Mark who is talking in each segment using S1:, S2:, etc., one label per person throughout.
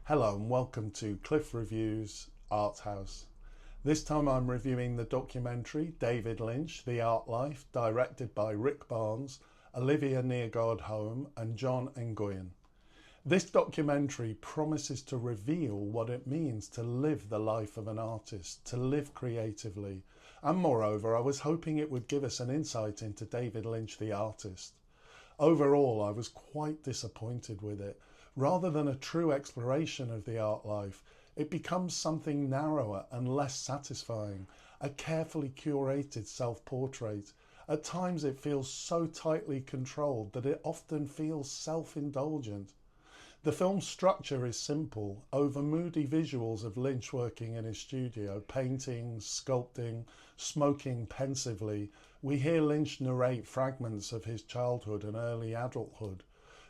S1: Hello and welcome to Cliff Review's Art House. This time I'm reviewing the documentary David Lynch, The Art Life, directed by Rick Barnes, Olivia Neergaard-Holm and John Nguyen. This documentary promises to reveal what it means to live the life of an artist, to live creatively, and moreover I was hoping it would give us an insight into David Lynch the artist. Overall, I was quite disappointed with it. Rather than a true exploration of the art life, it becomes something narrower and less satisfying, a carefully curated self-portrait. At times it feels so tightly controlled that it often feels self-indulgent. The film's structure is simple, over moody visuals of Lynch working in his studio, painting, sculpting, smoking pensively. We hear Lynch narrate fragments of his childhood and early adulthood.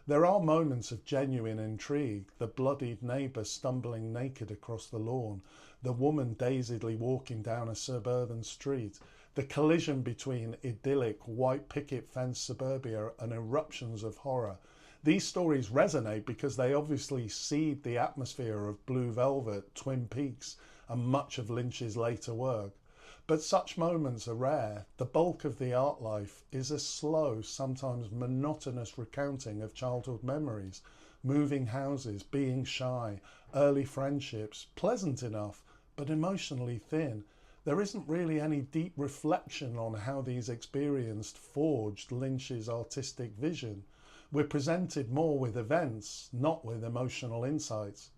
S1: There are moments of genuine intrigue, the bloodied neighbour stumbling naked across the lawn, the woman dazedly walking down a suburban street, the collision between idyllic white picket fence suburbia and eruptions of horror. These stories resonate because they obviously seed the atmosphere of Blue Velvet, Twin Peaks and much of Lynch's later work. But such moments are rare. The bulk of the art life is a slow, sometimes monotonous recounting of childhood memories, moving houses, being shy, early friendships, pleasant enough, but emotionally thin. There isn't really any deep reflection on how these experiences forged Lynch's artistic vision. We're presented more with events, not with emotional insights.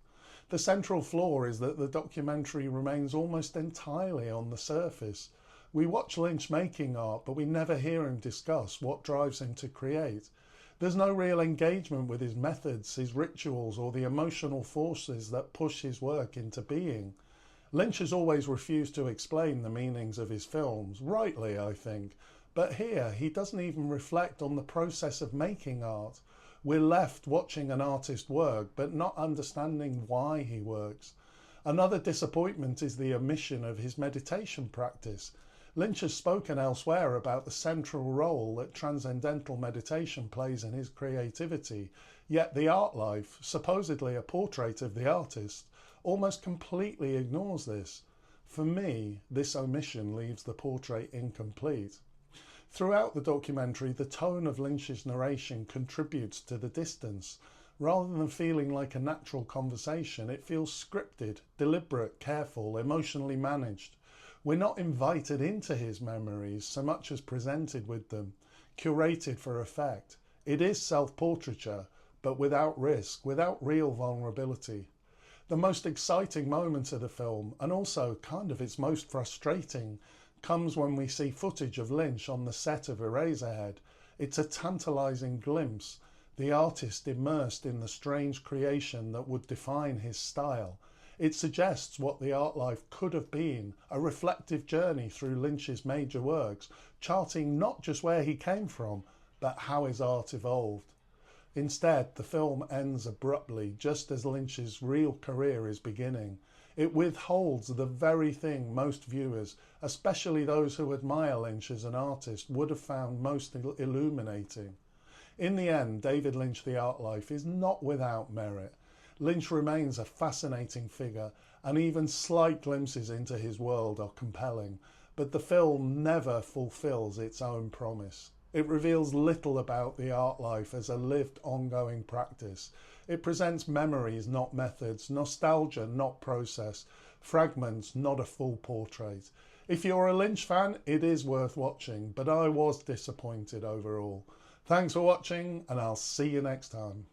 S1: The central flaw is that the documentary remains almost entirely on the surface. We watch Lynch making art, but we never hear him discuss what drives him to create. There's no real engagement with his methods, his rituals, or the emotional forces that push his work into being. Lynch has always refused to explain the meanings of his films, rightly I think, but here he doesn't even reflect on the process of making art. We're left watching an artist work, but not understanding why he works. Another disappointment is the omission of his meditation practice. Lynch has spoken elsewhere about the central role that transcendental meditation plays in his creativity, yet the art life, supposedly a portrait of the artist, almost completely ignores this. For me, this omission leaves the portrait incomplete. Throughout the documentary, the tone of Lynch's narration contributes to the distance. Rather than feeling like a natural conversation, it feels scripted, deliberate, careful, emotionally managed. We're not invited into his memories so much as presented with them, curated for effect. It is self-portraiture, but without risk, without real vulnerability. The most exciting moment of the film, and also kind of its most frustrating, comes when we see footage of Lynch on the set of Eraserhead. It's a tantalising glimpse, the artist immersed in the strange creation that would define his style. It suggests what the art life could have been, a reflective journey through Lynch's major works, charting not just where he came from, but how his art evolved. Instead, the film ends abruptly, just as Lynch's real career is beginning. It withholds the very thing most viewers, especially those who admire Lynch as an artist, would have found most illuminating. In the end, David Lynch The Art Life is not without merit. Lynch remains a fascinating figure, and even slight glimpses into his world are compelling, but the film never fulfills its own promise. It reveals little about the art life as a lived, ongoing practice. It presents memories, not methods, nostalgia, not process, fragments, not a full portrait. If you're a Lynch fan, it is worth watching, but I was disappointed overall. Thanks for watching, and I'll see you next time.